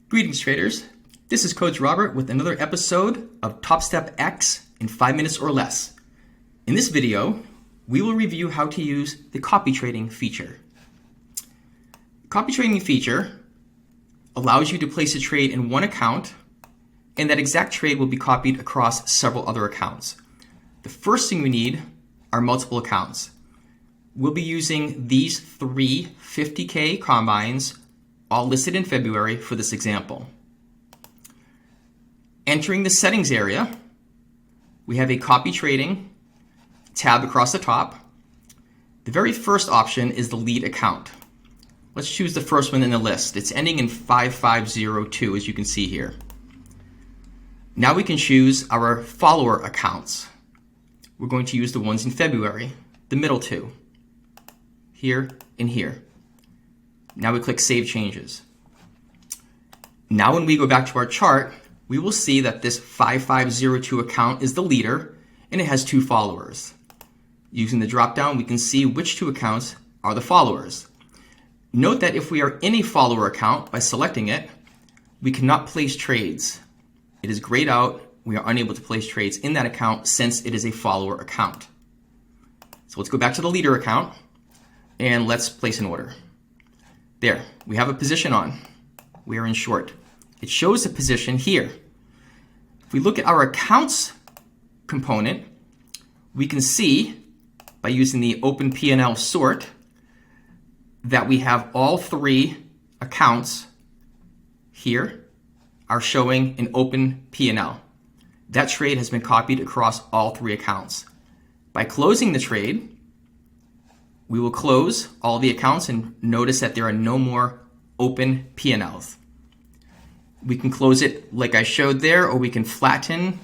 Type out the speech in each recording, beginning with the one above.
Greetings traders, this is Coach Robert with another episode of TopstepX in 5 minutes or less. In this video, we will review how to use the copy trading feature. The copy trading feature allows you to place a trade in one account, and that exact trade will be copied across several other accounts. The first thing we need are multiple accounts. We'll be using these three 50K combines, all listed in February, for this example. Entering the settings area, we have a copy trading tab across the top. The very first option is the lead account. Let's choose the first one in the list. It's ending in 5502, as you can see here. Now we can choose our follower accounts. We're going to use the ones in February, the middle two, here and here. Now we click Save Changes. Now when we go back to our chart, we will see that this 5502 account is the leader and it has two followers. Using the drop down, we can see which two accounts are the followers. Note that if we are in a follower account, by selecting it, we cannot place trades. It is grayed out. We are unable to place trades in that account since it is a follower account. So let's go back to the leader account and let's place an order. There, we have a position on. We are in short. It shows the position here. If we look at our accounts component, we can see by using the Open P&L sort that we have all three accounts here are showing an open P&L. That trade has been copied across all three accounts. By closing the trade, we will close all the accounts and notice that there are no more open P&Ls. We can close it like I showed there, or we can flatten.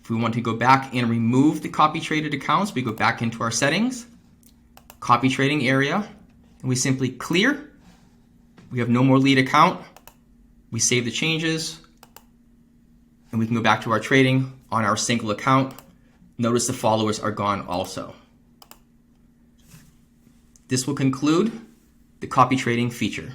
If we want to go back and remove the copy traded accounts, we go back into our settings, copy trading area, and we simply clear. We have no more lead account. We save the changes, and we can go back to our trading on our single account. Notice the followers are gone also. This will conclude the copy trading feature.